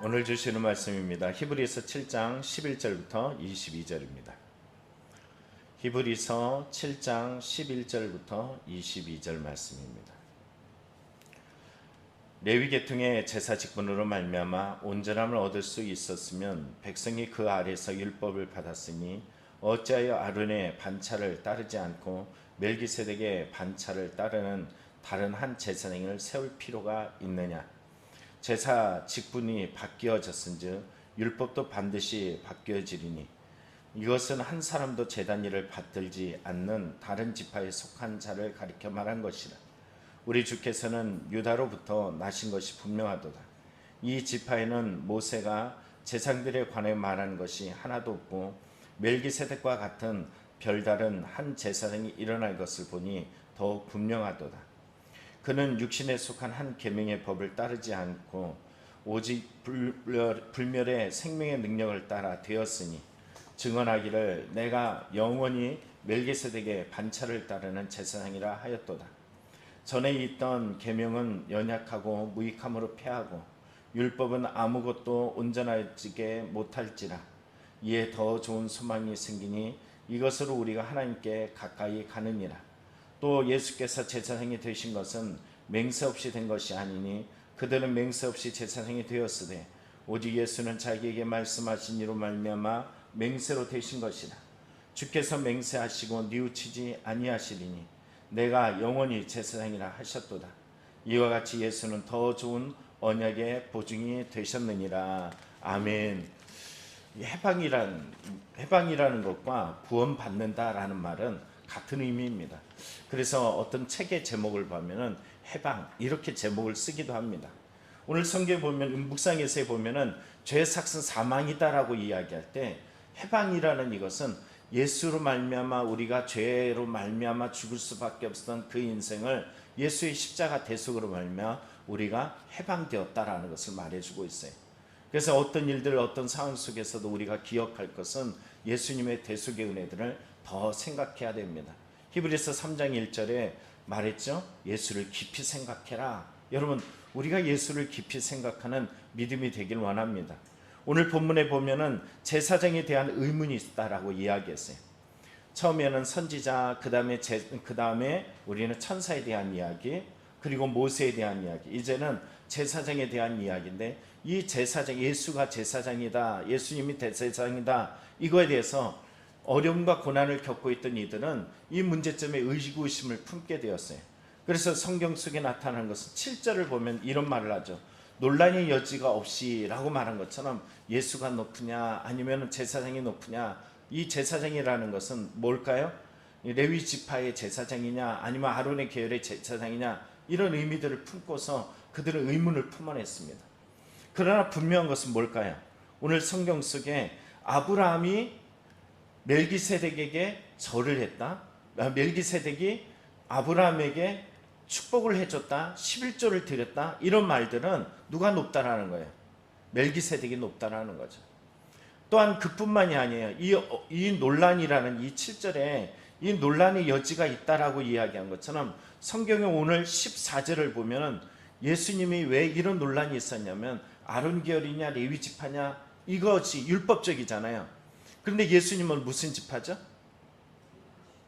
오늘 주시는 말씀입니다. 히브리서 7장 11절부터 22절입니다. 히브리서 7장 11절부터 22절 말씀입니다. 레위 계통의 제사 직분으로 말미암아 온전함을 얻을 수 있었으면 백성이 그 아래서 율법을 받았으니 어찌하여 아론의 반차를 따르지 않고 멜기세덱의 반차를 따르는 다른 한 제사장을 세울 필요가 있느냐? 제사 직분이 바뀌어졌은즉 율법도 반드시 바뀌어지리니 이것은 한 사람도 제단 일을 받들지 않는 다른 지파에 속한 자를 가리켜 말한 것이라. 우리 주께서는 유다로부터 나신 것이 분명하도다. 이 지파에는 모세가 제사장들에 관해 말한 것이 하나도 없고 멜기세덱과 같은 별다른 한 제사장이 일어날 것을 보니 더욱 분명하도다. 그는 육신에 속한 한 계명의 법을 따르지 않고 오직 불멸의 생명의 능력을 따라 되었으니 증언하기를 내가 영원히 멜기세덱의 반차를 따르는 제사장이라 하였도다. 전에 있던 계명은 연약하고 무익함으로 패하고 율법은 아무것도 온전하지게 못할지라. 이에 더 좋은 소망이 생기니 이것으로 우리가 하나님께 가까이 가느니라. 또 예수께서 제사장이 되신 것은 맹세 없이 된 것이 아니니 그들은 맹세 없이 제사장이 되었으되 오직 예수는 자기에게 말씀하신 이로 말미암아 맹세로 되신 것이라. 주께서 맹세하시고 뉘우치지 아니하시리니 내가 영원히 제사장이라 하셨도다. 이와 같이 예수는 더 좋은 언약의 보증이 되셨느니라. 아멘. 해방이라는 것과 구원받는다라는 말은 같은 의미입니다. 그래서 어떤 책의 제목을 보면은 해방 이렇게 제목을 쓰기도 합니다. 오늘 성경에 보면 묵상에서 보면은 죄 삭은 사망이다라고 이야기할 때 해방이라는 이것은 예수로 말미암아 우리가 죄로 말미암아 죽을 수밖에 없었던 그 인생을 예수의 십자가 대속으로 말미암아 우리가 해방되었다라는 것을 말해주고 있어요. 그래서 어떤 일들 어떤 상황 속에서도 우리가 기억할 것은 예수님의 대속의 은혜들을 더 생각해야 됩니다. 히브리서 3장 1절에 말했죠. 예수를 깊이 생각해라. 여러분 우리가 예수를 깊이 생각하는 믿음이 되길 원합니다. 오늘 본문에 보면은 제사장에 대한 의문이 있다라고 이야기했어요. 처음에는 선지자, 그 다음에 우리는 천사에 대한 이야기, 그리고 모세에 대한 이야기, 이제는 제사장에 대한 이야기인데 이 제사장, 예수가 제사장이다, 예수님이 대제사장이다, 이거에 대해서 어려움과 고난을 겪고 있던 이들은 이 문제점에 의구심을 품게 되었어요. 그래서 성경 속에 나타나는 것은 7절을 보면 이런 말을 하죠. 논란의 여지가 없이 라고 말한 것처럼 예수가 높으냐 아니면 제사장이 높으냐, 이 제사장이라는 것은 뭘까요? 레위 지파의 제사장이냐 아니면 아론의 계열의 제사장이냐, 이런 의미들을 품고서 그들은 의문을 품어냈습니다. 그러나 분명한 것은 뭘까요? 오늘 성경 속에 아브라함이 멜기세덱에게 절을 했다, 멜기세덱이 아브라함에게 축복을 해줬다, 11조를 드렸다, 이런 말들은 누가 높다라는 거예요? 멜기세덱이 높다라는 거죠. 또한 그뿐만이 아니에요. 이 논란이라는 이 7절에 이 논란의 여지가 있다라고 이야기한 것처럼 성경의 오늘 14절을 보면 예수님이 왜 이런 논란이 있었냐면 아론 계열이냐 레위 지파냐, 이것이 율법적이잖아요. 그런데 예수님은 무슨 지파죠?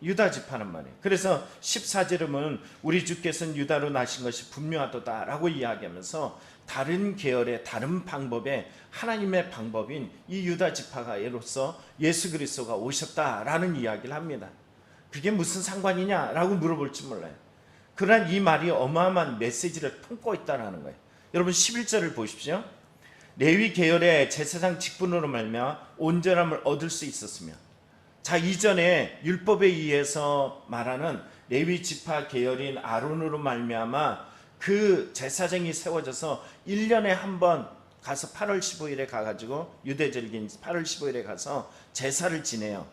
유다 지파란 말이에요. 그래서 14절에 보면 우리 주께서는 유다로 나신 것이 분명하도다 라고 이야기하면서 다른 계열의 다른 방법의 하나님의 방법인 이 유다 지파가로서 예수 그리스도가 오셨다라는 이야기를 합니다. 그게 무슨 상관이냐 라고 물어볼지 몰라요. 그러나 이 말이 어마어마한 메시지를 품고 있다는 거예요. 여러분 11절을 보십시오. 레위 계열의 제사장 직분으로 말미암아 온전함을 얻을 수 있었으며, 자, 이전에 율법에 의해서 말하는 레위 지파 계열인 아론으로 말미암아 그 제사장이 세워져서 1년에 한 번 가서 8월 15일에 가가지고 유대절기인 8월 15일에 가서 제사를 지내요.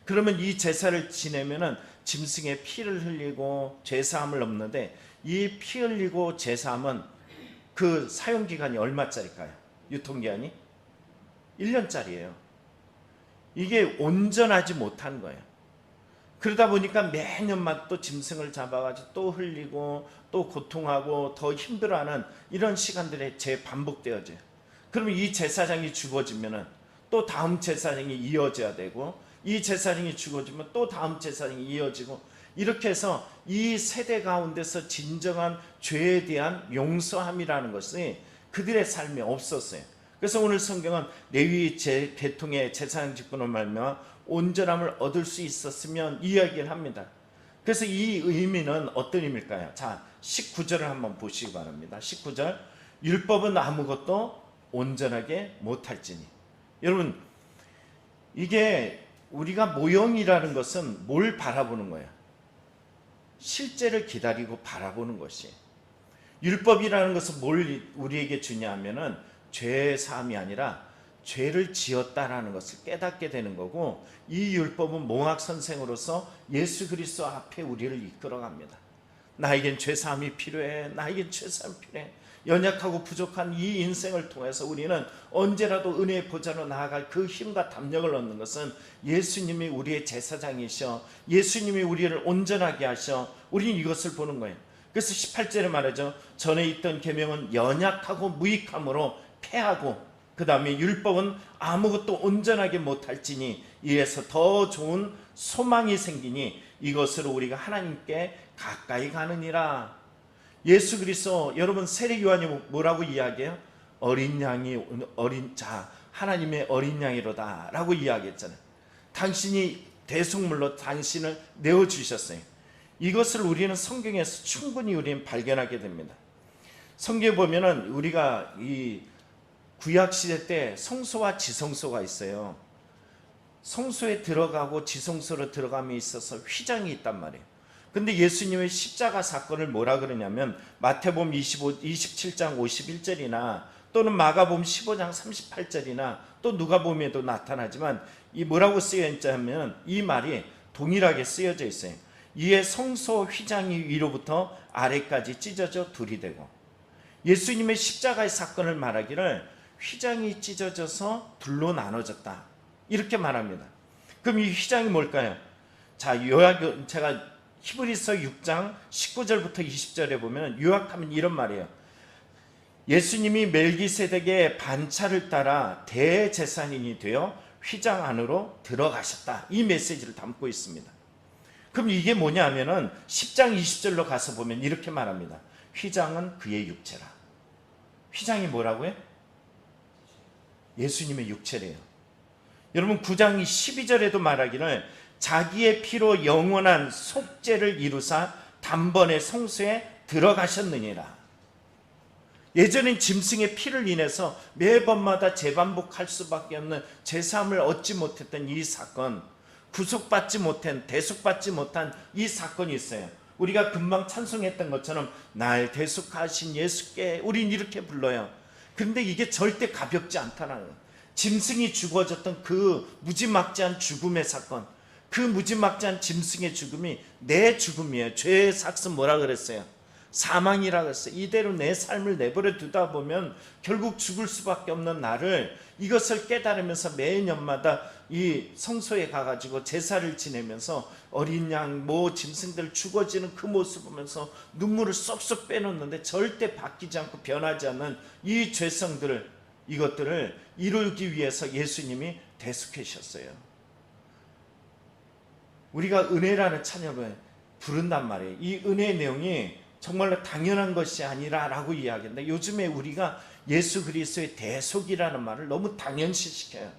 그러면 이 제사를 지내면은 짐승의 피를 흘리고 죄사함을 넘는데, 이 피 흘리고 제사함은 그 사용기간이 얼마짜리일까요? 유통기한이 1년짜리예요. 이게 온전하지 못한 거예요. 그러다 보니까 매년마다 또 짐승을 잡아가지고 또 흘리고 또 고통하고 더 힘들어하는 이런 시간들이 재반복되어져요. 그러면 이 제사장이 죽어지면은 또 다음 제사장이 이어져야 되고, 이 제사장이 죽어지면 또 다음 제사장이 이어지고, 이렇게 해서 이 세대 가운데서 진정한 죄에 대한 용서함이라는 것이 그들의 삶에 없었어요. 그래서 오늘 성경은 레위 계통의 제사장 직분을 말미암아 온전함을 얻을 수 있었으면 이야기를 합니다. 그래서 이 의미는 어떤 의미일까요? 자, 19절을 한번 보시기 바랍니다. 19절, 율법은 아무것도 온전하게 못할지니. 여러분, 이게 우리가 모형이라는 것은 뭘 바라보는 거예요? 실제를 기다리고 바라보는 것이. 율법이라는 것은 뭘 우리에게 주냐 하면은 죄의 사함이 아니라 죄를 지었다라는 것을 깨닫게 되는 거고, 이 율법은 몽학선생으로서 예수 그리스도 앞에 우리를 이끌어갑니다. 나에겐 죄사함이 필요해, 나에겐 죄사함이 필요해. 연약하고 부족한 이 인생을 통해서 우리는 언제라도 은혜의 보좌로 나아갈 그 힘과 담력을 얻는 것은 예수님이 우리의 제사장이셔, 예수님이 우리를 온전하게 하셔, 우리는 이것을 보는 거예요. 그래서 18절에 말하죠. 전에 있던 계명은 연약하고 무익함으로 패하고, 그 다음에 율법은 아무것도 온전하게 못할지니 이에서 더 좋은 소망이 생기니 이것으로 우리가 하나님께 가까이 가느니라. 예수 그리스도, 여러분 세례 요한이 뭐라고 이야기해요? 어린 양이, 하나님의 어린 양이로다 라고 이야기했잖아요. 당신이 대속물로 당신을 내어주셨어요. 이것을 우리는 성경에서 충분히 우리는 발견하게 됩니다. 성경에 보면은 우리가 이 구약시대 때 성소와 지성소가 있어요. 성소에 들어가고 지성소로 들어감에 있어서 휘장이 있단 말이에요. 근데 예수님의 십자가 사건을 뭐라 그러냐면 마태복음 27장 51절이나 또는 마가복음 15장 38절이나 또 누가복음에도 나타나지만 이 뭐라고 쓰여 있냐면 이 말이 동일하게 쓰여져 있어요. 이에 성소 휘장이 위로부터 아래까지 찢어져 둘이 되고, 예수님의 십자가의 사건을 말하기를 휘장이 찢어져서 둘로 나눠졌다 이렇게 말합니다. 그럼 이 휘장이 뭘까요? 자, 제가 히브리서 6장 19절부터 20절에 보면 요약하면 이런 말이에요. 예수님이 멜기세덱의 반차를 따라 대제사장이 되어 휘장 안으로 들어가셨다, 이 메시지를 담고 있습니다. 그럼 이게 뭐냐 하면은 10장 20절로 가서 보면 이렇게 말합니다. 휘장은 그의 육체라. 휘장이 뭐라고요? 예수님의 육체래요. 여러분 9장 12절에도 말하기를 자기의 피로 영원한 속죄를 이루사 단번에 성소에 들어가셨느니라. 예전엔 짐승의 피를 인해서 매번마다 재반복할 수밖에 없는 제사함을 얻지 못했던 이 사건, 구속받지 못한, 대속받지 못한 이 사건이 있어요. 우리가 금방 찬송했던 것처럼 날 대속하신 예수께 우린 이렇게 불러요. 그런데 이게 절대 가볍지 않다는 거예요. 짐승이 죽어졌던 그 무지막지한 죽음의 사건, 그 무지막지한 짐승의 죽음이 내 죽음이에요. 죄의 삭은 뭐라 그랬어요? 사망이라 그랬어요. 이대로 내 삶을 내버려 두다 보면 결국 죽을 수밖에 없는 나를, 이것을 깨달으면서 매년마다 이 성소에 가가지고 제사를 지내면서 어린 양, 짐승들 죽어지는 그 모습을 보면서 눈물을 쏙쏙 빼놓는데 절대 바뀌지 않고 변하지 않는 이 죄성들을, 이것들을 이루기 위해서 예수님이 대속하셨어요. 우리가 은혜라는 찬양을 부른단 말이에요. 이 은혜의 내용이 정말로 당연한 것이 아니라 라고 이야기한다. 요즘에 우리가 예수 그리스도의 대속이라는 말을 너무 당연시시켜요.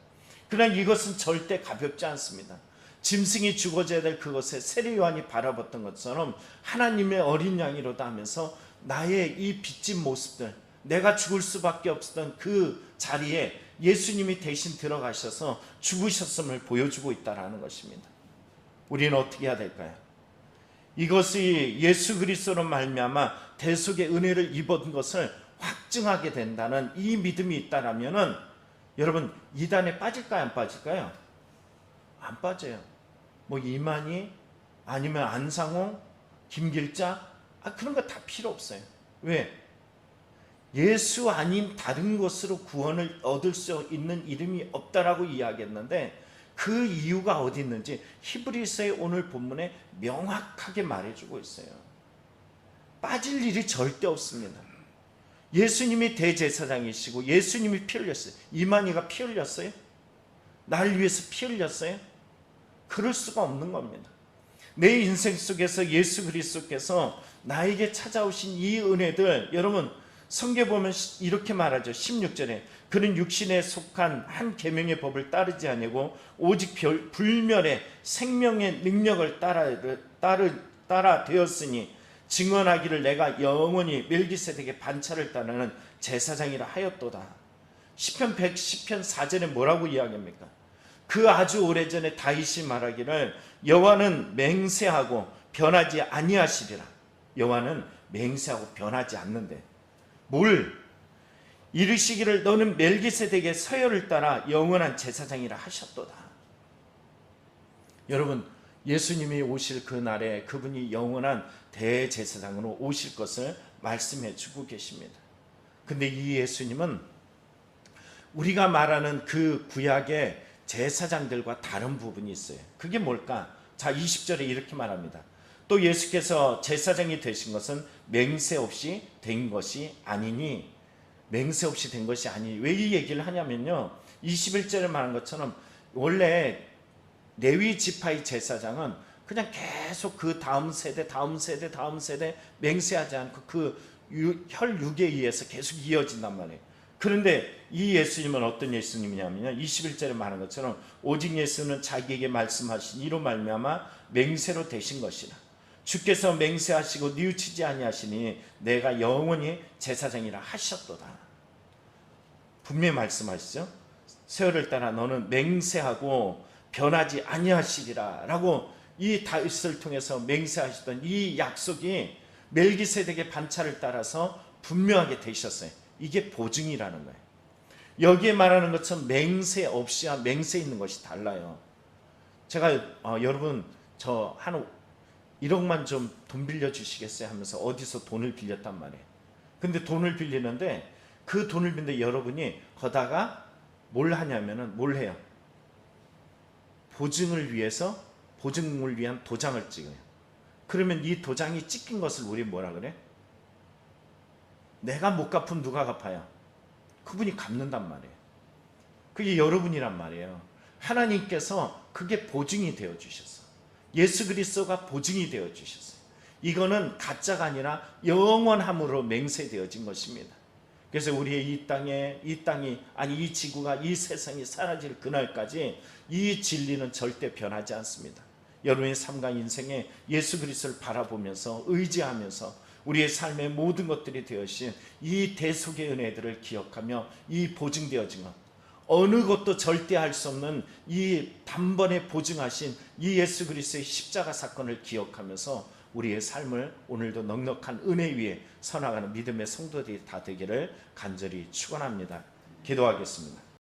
그러나 이것은 절대 가볍지 않습니다. 짐승이 죽어져야 될 그것에 세례 요한이 바라봤던 것처럼 하나님의 어린 양이로다 하면서 나의 이 빚진 모습들, 내가 죽을 수밖에 없었던 그 자리에 예수님이 대신 들어가셔서 죽으셨음을 보여주고 있다는 것입니다. 우리는 어떻게 해야 될까요? 이것이 예수 그리스도로 말미암아 대속의 은혜를 입은 것을 확증하게 된다는 이 믿음이 있다라면은 여러분 이단에 빠질까요, 안 빠질까요? 안 빠져요. 이만희 아니면 안상홍, 김길자, 그런 거 다 필요 없어요. 왜? 예수 아닌 다른 것으로 구원을 얻을 수 있는 이름이 없다라고 이야기했는데 그 이유가 어디 있는지 히브리서의 오늘 본문에 명확하게 말해주고 있어요. 빠질 일이 절대 없습니다. 예수님이 대제사장이시고 예수님이 피 흘렸어요. 이만희가 피 흘렸어요? 날 위해서 피 흘렸어요? 그럴 수가 없는 겁니다. 내 인생 속에서 예수 그리스도께서 나에게 찾아오신 이 은혜들, 여러분 성경 보면 이렇게 말하죠. 16절에 그는 육신에 속한 한 계명의 법을 따르지 아니고 오직 불멸의 생명의 능력을 따라 되었으니 증언하기를 내가 영원히 멜기세덱의 반차를 따르는 제사장이라 하였도다. 시편 110편 4절에 뭐라고 이야기합니까? 그 아주 오래전에 다윗이 말하기를 여호와는 맹세하고 변하지 아니하시리라. 여호와는 맹세하고 변하지 않는데 뭘 이르시기를 너는 멜기세덱의 서열을 따라 영원한 제사장이라 하셨도다. 여러분, 예수님이 오실 그 날에 그분이 영원한 대제사장으로 오실 것을 말씀해 주고 계십니다. 근데 이 예수님은 우리가 말하는 그 구약의 제사장들과 다른 부분이 있어요. 그게 뭘까? 자, 20절에 이렇게 말합니다. 또 예수께서 제사장이 되신 것은 맹세 없이 된 것이 아니니, 맹세 없이 된 것이 아니니, 왜 이 얘기를 하냐면요, 21절에 말한 것처럼 원래 레위 지파의 제사장은 그냥 계속 그 다음 세대 맹세하지 않고 그 혈육에 의해서 계속 이어진단 말이에요. 그런데 이 예수님은 어떤 예수님이냐면요, 21절에 말한 것처럼 오직 예수는 자기에게 말씀하신 이로 말미암아 맹세로 되신 것이라. 주께서 맹세하시고 뉘우치지 아니하시니 내가 영원히 제사장이라 하셨도다. 분명히 말씀하시죠. 세월을 따라 너는 맹세하고 변하지 아니하시리라 라고 이 다윗을 통해서 맹세하시던 이 약속이 멜기세덱의 반차를 따라서 분명하게 되셨어요. 이게 보증이라는 거예요. 여기에 말하는 것처럼 맹세 없이와 맹세 있는 것이 달라요. 제가 여러분 저 한 1억만 좀 돈 빌려주시겠어요 하면서 어디서 돈을 빌렸단 말이에요. 근데 돈을 빌리는데 그 돈을 빌리는데 여러분이 거다가 뭘 하냐면은 뭘 해요? 보증을 위해서 보증을 위한 도장을 찍어요. 그러면 이 도장이 찍힌 것을 우리 뭐라 그래? 내가 못 갚으면 누가 갚아요? 그분이 갚는단 말이에요. 그게 여러분이란 말이에요. 하나님께서 그게 보증이 되어 주셨어. 예수 그리스도가 보증이 되어 주셨어요. 이거는 가짜가 아니라 영원함으로 맹세되어진 것입니다. 그래서 우리의 이 땅이 아니 이 지구가 이 세상이 사라질 그날까지 이 진리는 절대 변하지 않습니다. 여러분의 삶과 인생에 예수 그리스도를 바라보면서 의지하면서 우리의 삶의 모든 것들이 되어진 이 대속의 은혜들을 기억하며 이 보증되어진 것, 어느 것도 절대 할 수 없는 이 단번에 보증하신 이 예수 그리스도의 십자가 사건을 기억하면서 우리의 삶을 오늘도 넉넉한 은혜 위에 서나가는 믿음의 성도들이 다 되기를 간절히 축원합니다. 기도하겠습니다.